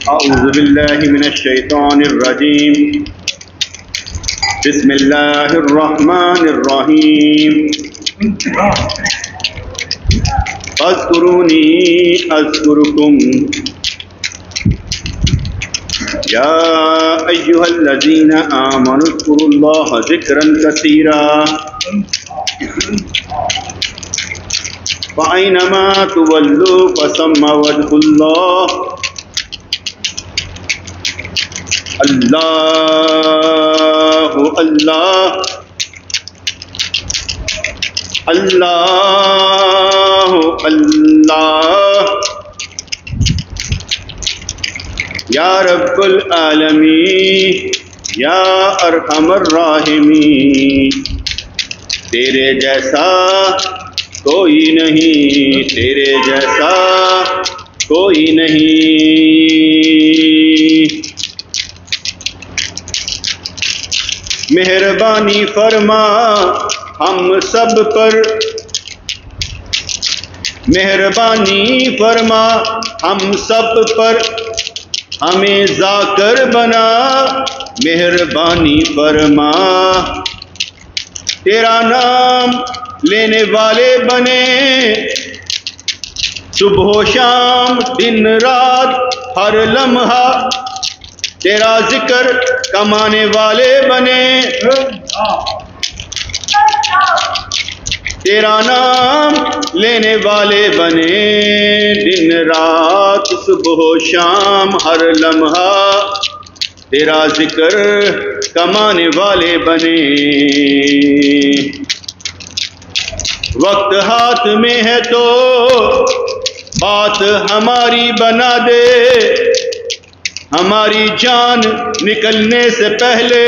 اعوذ باللہ من الشیطان الرجیم بسم اللہ الرحمن الرحیم فاذکرونی اذکرکم یا ایہا الذین آمنوا اذکروا اللہ ذکرا کثیرا فأینما تولوا فثم وجہ اللہ اللہ اللہ اللہ اللہ یا رب العالمین یا ارحم الراحمین، تیرے جیسا کوئی نہیں، تیرے جیسا کوئی نہیں، مہربانی فرما ہم سب پر، مہربانی فرما ہم سب پر، ہمیں ذاکر بنا، مہربانی فرما، تیرا نام لینے والے بنے، صبح و شام دن رات ہر لمحہ تیرا ذکر کمانے والے بنے، تیرا نام لینے والے بنے، دن رات صبح و شام ہر لمحہ تیرا ذکر کمانے والے بنے، وقت ہاتھ میں ہے تو بات ہماری بنا دے، ہماری جان نکلنے سے پہلے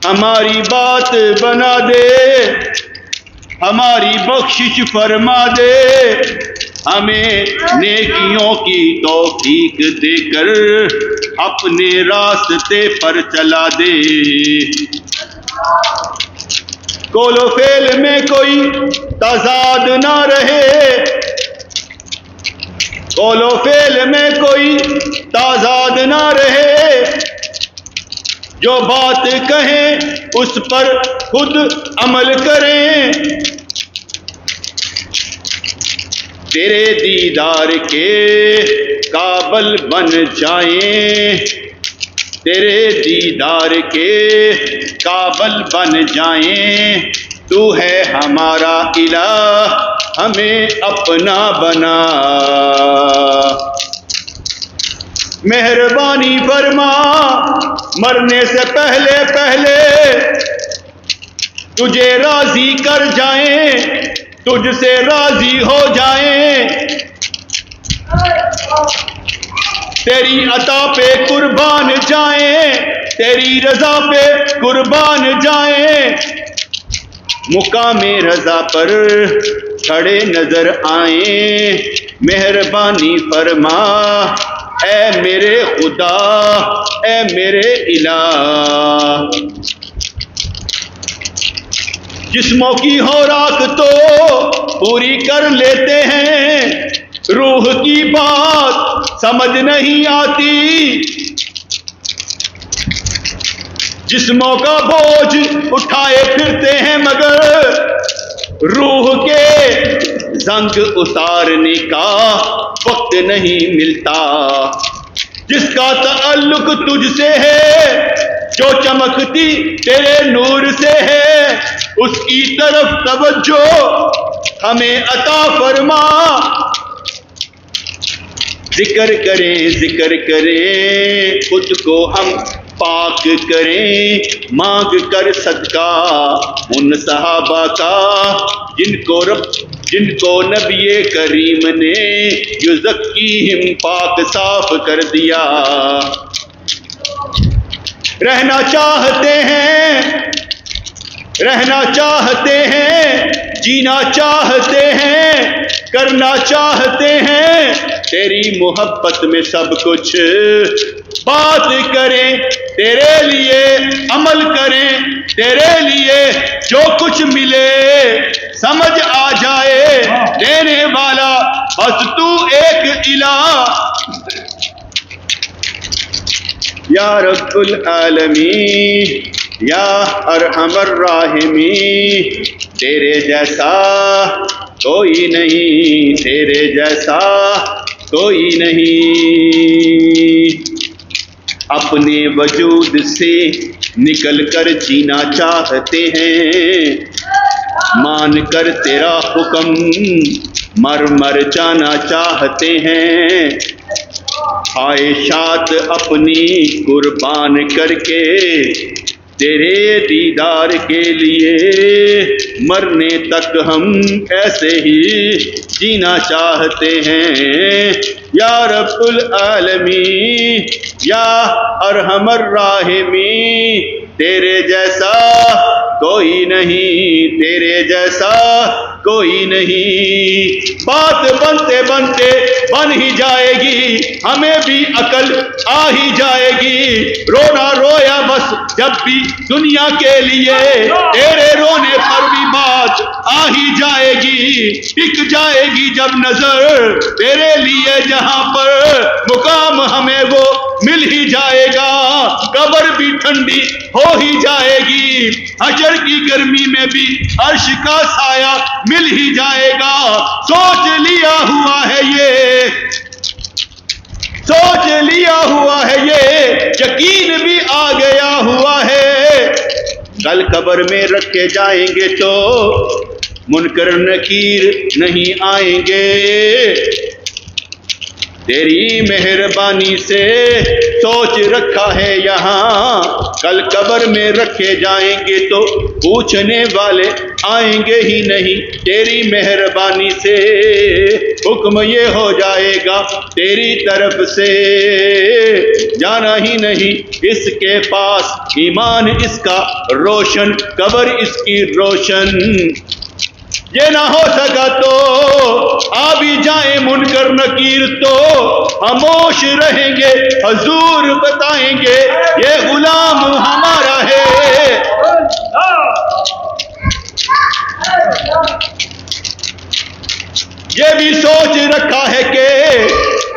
ہماری بات بنا دے، ہماری بخشش فرما دے، ہمیں نیکیوں کی توفیق دے کر اپنے راستے پر چلا دے، قول و فعل میں کوئی تضاد نہ رہے، قول و فعل میں کوئی تضاد نہ رہے، جو بات کہیں اس پر خود عمل کریں، تیرے دیدار کے قابل بن جائیں، تیرے دیدار کے قابل بن جائیں، تو ہے ہمارا الہ ہمیں اپنا بنا، مہربانی فرما مرنے سے پہلے پہلے تجھے راضی کر جائیں، تجھ سے راضی ہو جائیں، تیری عطا پہ قربان جائیں، تیری رضا پہ قربان جائیں، مقام رضا پر کھڑے نظر آئیں، مہربانی فرما اے میرے خدا، اے میرے الہ، جسموں کی خوراک تو پوری کر لیتے ہیں، روح کی بات سمجھ نہیں آتی، جسموں کا بوجھ اٹھائے پھرتے ہیں مگر روح کے زنگ اتارنے کا وقت نہیں ملتا، جس کا تعلق تجھ سے ہے، جو چمکتی تیرے نور سے ہے، اس کی طرف توجہ ہمیں عطا فرما، ذکر کریں خود کو ہم پاک کریں، مانگ کر صدقہ ان صحابہ کا جن کو نبی کریم نے یزکیہم پاک صاف کر دیا۔ رہنا چاہتے ہیں، جینا چاہتے ہیں، کرنا چاہتے ہیں تیری محبت میں سب کچھ، بات کریں تیرے لیے، عمل کریں تیرے لیے، جو کچھ ملے سمجھ آ جائے دینے والا بس تو ایک الہ۔ یا رب العالمین، یا ارحم الراحمین، تیرے جیسا کوئی نہیں، تیرے جیسا کوئی نہیں، اپنے وجود سے نکل کر جینا چاہتے ہیں، مان کر تیرا حکم مر جانا چاہتے ہیں، خواہشات اپنی قربان کر کے تیرے دیدار کے لیے، مرنے تک ہم ایسے ہی جینا چاہتے ہیں۔ یا رب العالمین، یا ارحم الراحمین، تیرے جیسا کوئی نہیں، تیرے جیسا کوئی نہیں، بات بنتے بنتے بن ہی جائے گی، ہمیں بھی عقل آ ہی جائے گی، رونا رویا بس جب بھی دنیا کے لیے، تیرے رونے پر بھی بات آ ہی جائے گی، ٹک جائے گی جب نظر تیرے لیے، جہاں پر مقام ہمیں وہ مل ہی جائے گا، قبر بھی ٹھنڈی ہو ہی جائے گی، حشر کی گرمی میں بھی عرش کا سایہ مل ہی جائے گا، سوچ لیا ہوا ہے یہ، یقین بھی آ گیا ہوا ہے، کل قبر میں رکھے جائیں گے تو منکر نکیر نہیں آئیں گے، تیری مہربانی سے سوچ رکھا ہے یہاں، کل قبر میں رکھے جائیں گے تو پوچھنے والے آئیں گے ہی نہیں، تیری مہربانی سے حکم یہ ہو جائے گا تیری طرف سے، جانا ہی نہیں اس کے پاس، ایمان اس کا روشن، قبر اس کی روشن، یہ نہ ہو سکا تو آ بھی جائیں منکر نکیر تو خاموش رہیں گے، حضور بتائیں گے یہ غلام ہمارا ہے۔ یہ بھی سوچ رکھا ہے کہ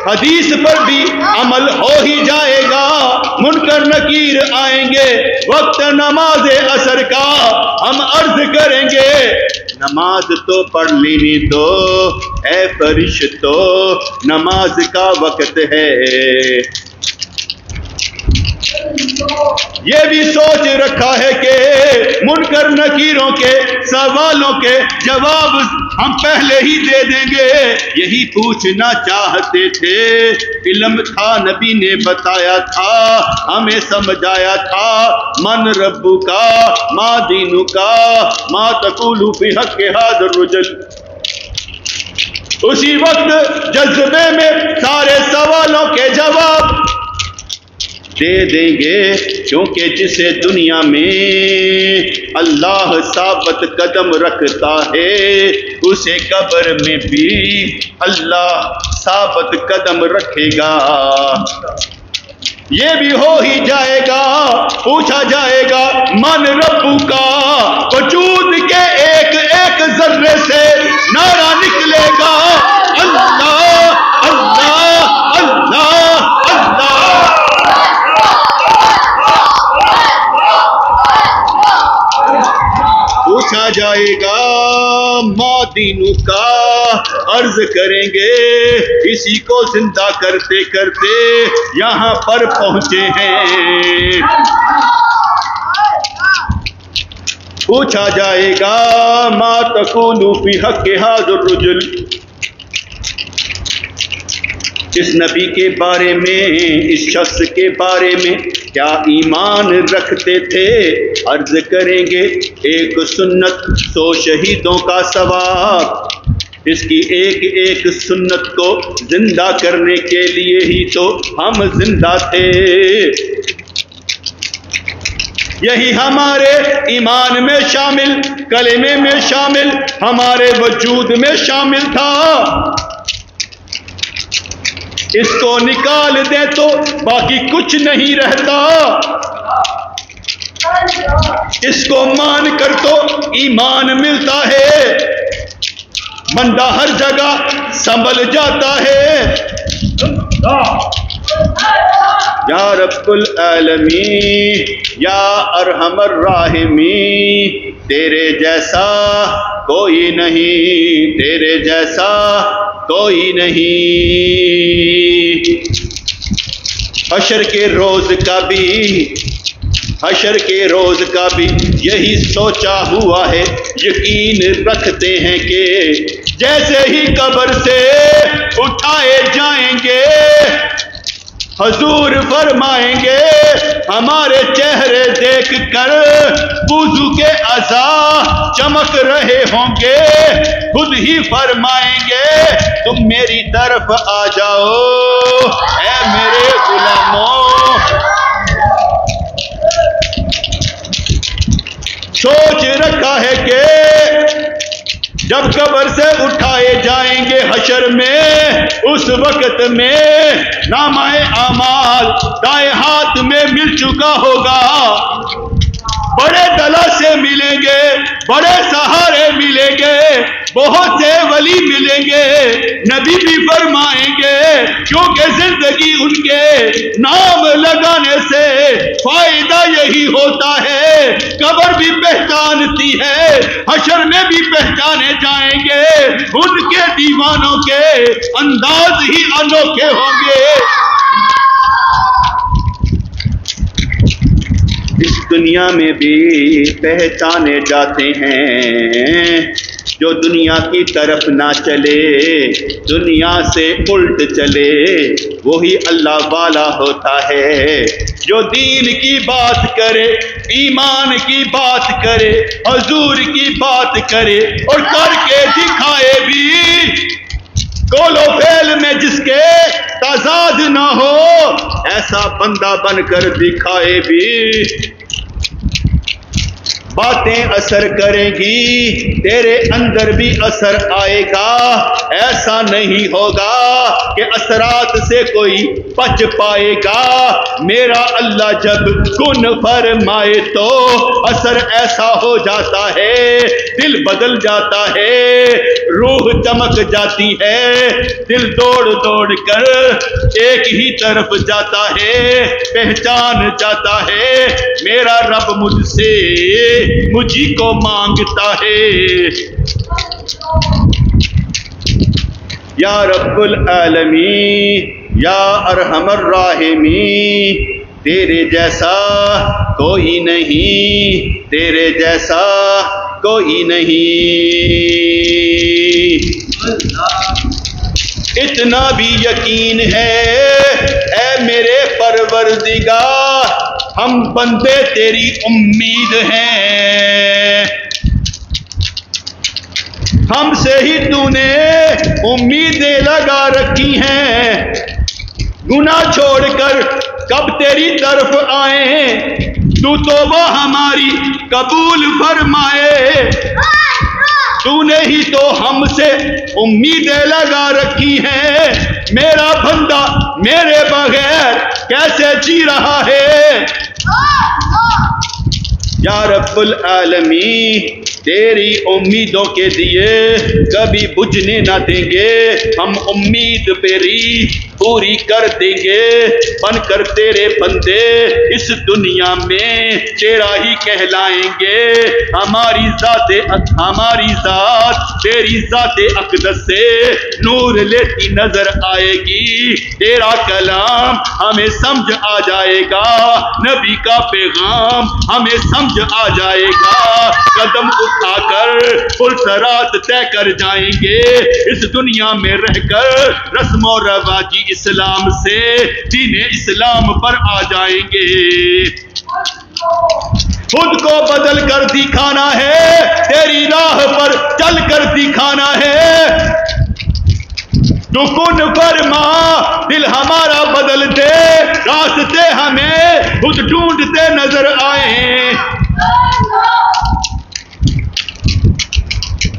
حدیث پر بھی عمل ہو ہی جائے گا، منکر نکیر آئیں گے، وقت نماز عصر کا ہم عرض کریں گے، نماز تو پڑھ لینی دو اے فرشتو، نماز کا وقت ہے۔ یہ بھی سوچ رکھا ہے کہ منکر نکیروں کے سوالوں کے جواب ہم پہلے ہی دے دیں گے، یہی پوچھنا چاہتے تھے، علم تھا نبی نے بتایا تھا، ہمیں سمجھایا تھا، من ربو کا ما دینو کا ما تقولو فی حق ھذا الرجل، اسی وقت جذبے میں سارے سوالوں کے جواب دے دیں گے، کیونکہ جسے دنیا میں اللہ ثابت قدم رکھتا ہے، اسے قبر میں بھی اللہ ثابت قدم رکھے گا۔ یہ بھی ہو ہی جائے گا، پوچھا جائے گا من ربو کا، وجود کے ایک ایک ذرے سے نعرہ نکلے گا اللہ اللہ اللہ اللہ. پوچھا جائے گا ما دینو کا، عرض کریں گے اسی کو زندہ کرتے کرتے یہاں پر پہنچے ہیں. پوچھا جائے گا ما تقول فی حق ھذا الرجل، اس نبی کے بارے میں، اس شخص کے بارے میں کیا ایمان رکھتے تھے؟ عرض کریں گے ایک سنت 100 شہیدوں کا ثواب. اس کی ایک ایک سنت کو زندہ کرنے کے لیے ہی تو ہم زندہ تھے. یہی ہمارے ایمان میں شامل، کلمے میں شامل، ہمارے وجود میں شامل تھا. اس کو نکال دے تو باقی کچھ نہیں رہتا. اس کو مان کر تو ایمان ملتا ہے، بندہ ہر جگہ سنبھل جاتا ہے. یا رب العالمین یا ارحم الراحمین، تیرے جیسا کوئی نہیں، تیرے جیسا کوئی نہیں. حشر کے روز کا بھی، حشر کے روز کا بھی یہی سوچا ہوا ہے. یقین رکھتے ہیں کہ جیسے ہی قبر سے اٹھائے جائیں گے حضور فرمائیں گے ہمارے چہرے دیکھ کر وضو کے اعضاء چمک رہے ہوں گے. خود ہی فرمائیں گے تم میری طرف آ جاؤ اے میرے غلاموں. سوچ رکھا ہے کہ جب قبر سے اٹھائے جائیں گے حشر میں، اس وقت میں نامہ اعمال دائیں ہاتھ میں مل چکا ہوگا. بڑے دلا سے ملیں گے، بڑے سہارے ملیں گے، بہت سے ولی ملیں گے. نبی بھی فرمائیں گے کیونکہ زندگی ان کے نام لگانے سے فائدہ یہی ہوتا ہے. قبر بھی پہچانتی ہے، حشر میں بھی پہچانے جائیں گے. ان کے دیوانوں کے انداز ہی انوکھے ہوں گے. اس دنیا میں بھی پہچانے جاتے ہیں. جو دنیا کی طرف نہ چلے، دنیا سے الٹ چلے، وہی اللہ والا ہوتا ہے. جو دین کی بات کرے، ایمان کی بات کرے، حضور کی بات کرے اور کر کے دکھائے بھی، قول و فعل میں جس کے تضاد نہ ہو، ایسا بندہ بن کر دکھائے بھی، باتیں اثر کریں گی، تیرے اندر بھی اثر آئے گا. ایسا نہیں ہوگا کہ اثرات سے کوئی بچ پائے گا. میرا اللہ جب کن فرمائے تو اثر ایسا ہو جاتا ہے، دل بدل جاتا ہے، روح چمک جاتی ہے، دل دوڑ دوڑ کر ایک ہی طرف جاتا ہے، پہچان جاتا ہے میرا رب مجھ سے مجھی کو مانگتا ہے. یا رب العالمین یا ارحم الراحمین، تیرے جیسا کوئی نہیں، تیرے جیسا کوئی نہیں. اتنا بھی یقین ہے اے میرے پروردگار، ہم بندے تیری امید ہیں. ہم سے ہی تو نے امیدیں لگا رکھی ہیں. گناہ چھوڑ کر کب تیری طرف آئیں، تو توبہ ہماری قبول فرمائے. تو نے ہی تو ہم سے امیدیں لگا رکھی ہیں. میرا بندہ میرے بغیر کیسے جی رہا ہے. یا رب العالمین، تیری امیدوں کے دیے کبھی بجھنے نہ دیں گے، ہم امید تیری پوری کر دیں گے، بن کر تیرے بندے اس دنیا میں تیرا ہی کہلائیں گے، ہماری ذات تیری ذات اقدس سے نور لیتی نظر آئے گی، تیرا کلام ہمیں سمجھ آ جائے گا، نبی کا پیغام ہمیں سمجھ آ جائے گا، قدم اٹھا کر پلسرات طے کر جائیں گے، اس دنیا میں رہ کر رسم و رواجی اسلام سے دین اسلام پر آ جائیں گے۔ خود کو بدل کر دکھانا ہے، تیری راہ پر چل کر دکھانا ہے، تو کن فرما دل ہمارا بدل دے، راستے ہمیں خود ڈھونڈتے نظر آئیں۔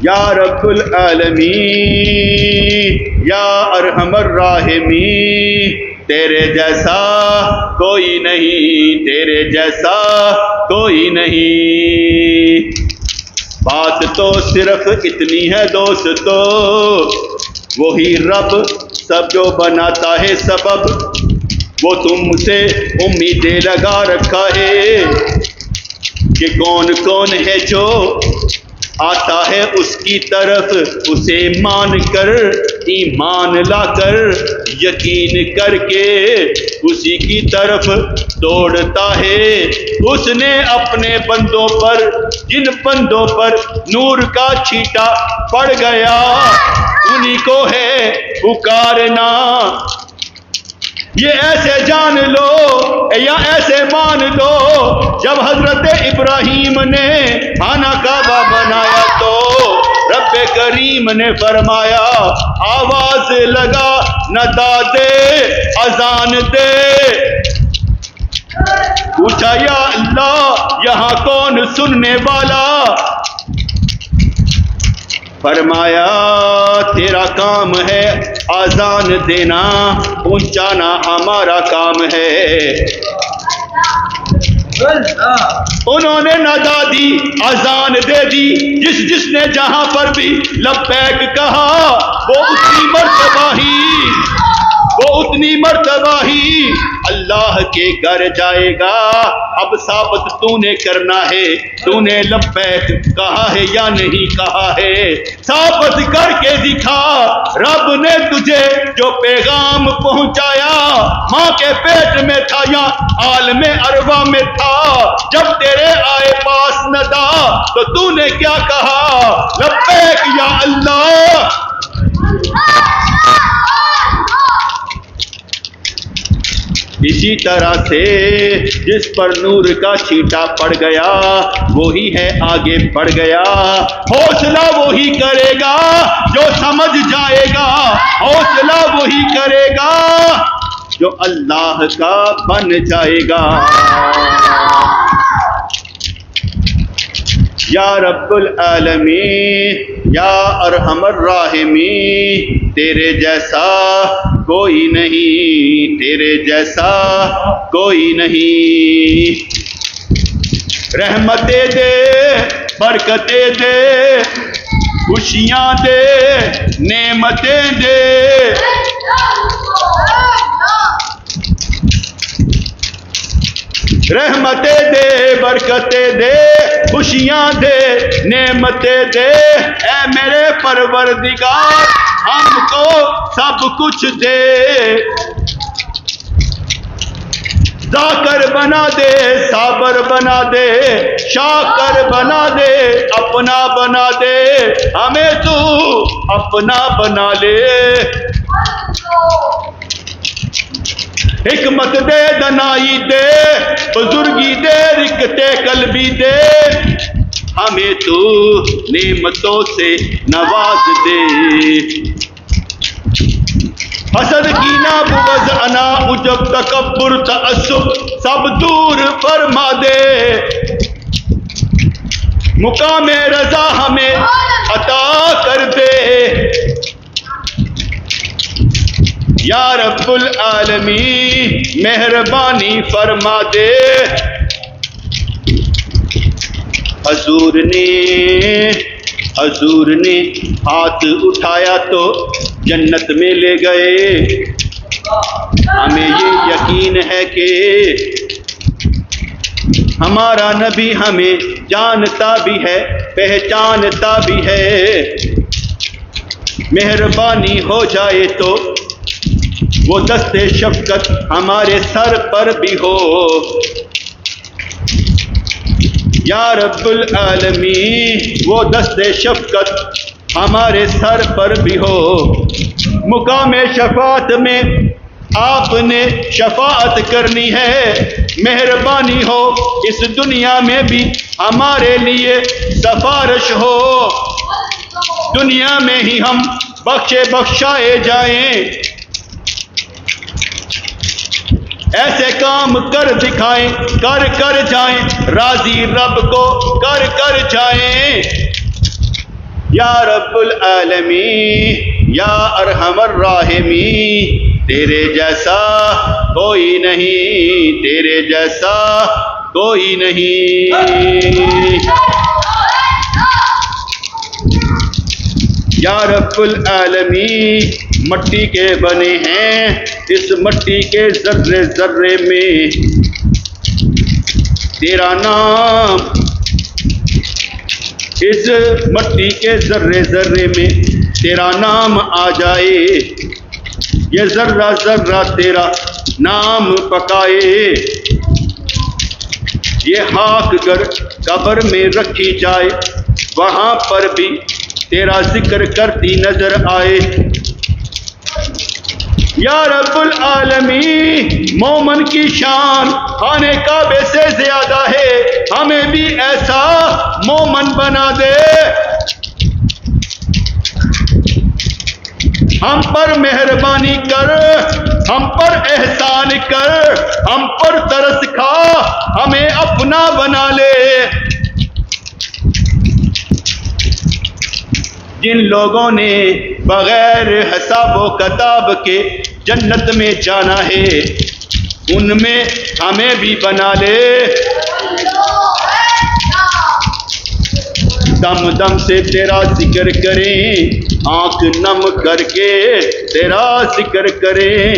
یا رب العالمین یا ارحم الراحمین، تیرے جیسا کوئی نہیں، تیرے جیسا کوئی نہیں۔ بات تو صرف اتنی ہے دوستو، وہی رب سب جو بناتا ہے سبب، وہ تم سے امیدیں لگا رکھا ہے کہ کون کون ہے جو آتا ہے اس کی طرف، اسے مان کر ایمان لا کر یقین کر کے اسی کی طرف دوڑتا ہے۔ اس نے اپنے بندوں پر، جن بندوں پر نور کا چھیٹا پڑ گیا، انہی کو ہے پکارنا۔ یہ ایسے جان لو یا ایسے مان لو، جب حضرت ابراہیم نے خانہ کعبہ بنایا تو رب کریم نے فرمایا آواز لگا، ندا دے، اذان دے۔ پوچھا یا اللہ یہاں کون سننے والا؟ فرمایا تیرا کام ہے اذان دینا، پہنچانا ہمارا کام ہے۔ انہوں نے ندا دی، اذان دے دی، جس نے جہاں پر بھی لبیک کہا وہ اتنی مرتبہ ہی اللہ کے گھر جائے گا۔ اب ثابت تو نے کرنا ہے، تو نے لبیک کہا ہے یا نہیں کہا ہے، ثابت کر کے دکھا۔ رب نے تجھے جو پیغام پہنچایا، ماں کے پیٹ میں تھا یا عالم ارواح میں تھا، جب تیرے آئے پاس ندا تو نے کیا کہا؟ لبیک یا اللہ۔ اسی طرح سے جس پر نور کا چھیٹا پڑ گیا وہی ہے آگے بڑھ گیا، حوصلہ وہی کرے گا جو سمجھ جائے گا، حوصلہ وہی کرے گا جو اللہ کا بن جائے گا۔ یا رب العالمین یا ارحم الراحمین، تیرے جیسا کوئی نہیں، تیرے جیسا کوئی نہیں۔ رحمتیں دے، برکتیں دے، خوشیاں دے، نعمتیں دے، رحمتیں دے، برکتیں دے، خوشیاں دے، نعمتیں دے، اے میرے پروردگار ہم کو سب کچھ دے۔ ذاکر بنا دے، صابر بنا دے، شاکر بنا دے، اپنا بنا دے، ہمیں تو اپنا بنا لے۔ حکمت دے، دنائی دے، بزرگی دے، رکتے قلبی دے، ہمیں تو نعمتوں سے نواز دے۔ حسد کینہ بغض انا عجب تکبر تعصب سب دور فرما دے، مقام رضا ہمیں عطا کر دے۔ یا رب العالمین مہربانی فرما دے۔ حضور نے ہاتھ اٹھایا تو جنت میں لے گئے۔ ہمیں یہ یقین ہے کہ ہمارا نبی ہمیں جانتا بھی ہے، پہچانتا بھی ہے۔ مہربانی ہو جائے تو وہ دست شفقت ہمارے سر پر بھی ہو۔ یا رب العالمین وہ دست شفقت ہمارے سر پر بھی ہو۔ مقام شفاعت میں آپ نے شفاعت کرنی ہے، مہربانی ہو اس دنیا میں بھی ہمارے لیے سفارش ہو، دنیا میں ہی ہم بخشائے جائیں۔ ایسے کام کر دکھائیں، کر جائیں، راضی رب کو کر جائیں۔ یا رب العالمین یا ارحم الراحمین، تیرے جیسا کوئی نہیں، تیرے جیسا کوئی نہیں۔ یا رب العالمین مٹی کے بنے ہیں، اس مٹی کے ذرے ذرے میں تیرا نام، اس مٹی کے ذرے ذرے میں تیرا نام آ جائے، یہ ذرہ ذرہ تیرا نام پکائے، یہ خاک گر قبر میں رکھی جائے، وہاں پر بھی تیرا ذکر کرتی نظر آئے۔ یا رب العالمین مومن کی شان خانے کعبے سے زیادہ ہے، ہمیں بھی ایسا مومن بنا دے۔ ہم پر مہربانی کر، ہم پر احسان کر، ہم پر ترس کھا، ہمیں اپنا بنا لے۔ جن لوگوں نے بغیر حساب و کتاب کے جنت میں جانا ہے، ان میں ہمیں بھی بنا لے۔ دم دم سے تیرا ذکر کریں، آنکھ نم کر کے تیرا ذکر کریں،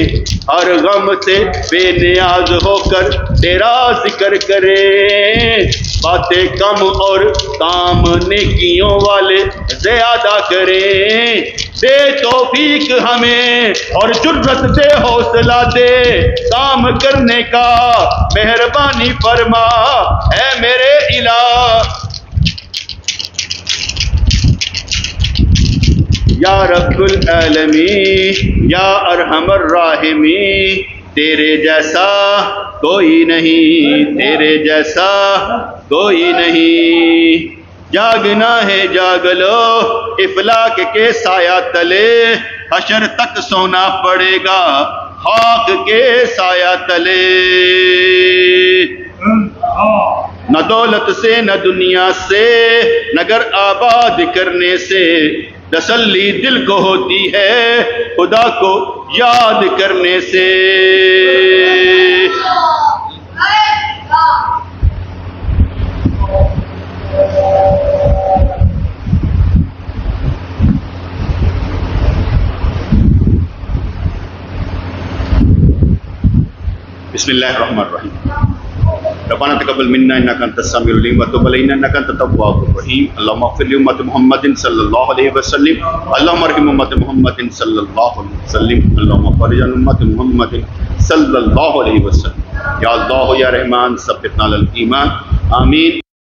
ہر غم سے بے نیاز ہو کر تیرا ذکر کریں، باتیں کم اور کام نیکیوں والے زیادہ کریں۔ دے توفیق ہمیں اور جرت دے، حوصلہ دے کام کرنے کا، مہربانی فرما اے میرے الہ۔ یا رب العالمین یا ارحم الراحمین، تیرے جیسا کوئی نہیں، تیرے جیسا کوئی نہیں۔ جاگنا ہے جاگ لو افلاک کے سایہ تلے، حشر تک سونا پڑے گا خاک کے سایہ تلے۔ نہ دولت سے نہ دنیا سے، نہ گھر آباد کرنے سے، تسلی دل کو ہوتی ہے خدا کو یاد کرنے سے۔ بسم اللہ الرحمن الرحیم۔ ربنا تقبل منا انك انت السميع العليم وتب علينا انك انت التواب الرحيم۔ اللهم اغفر لامه محمد صلى الله عليه وسلم، اللهم ارحم امه محمد صلى الله عليه وسلم، اللهم فرج عن امه محمد صلى الله عليه وسلم۔ یا اللہ یا رحمان ثبتنا علی الایمان، آمین۔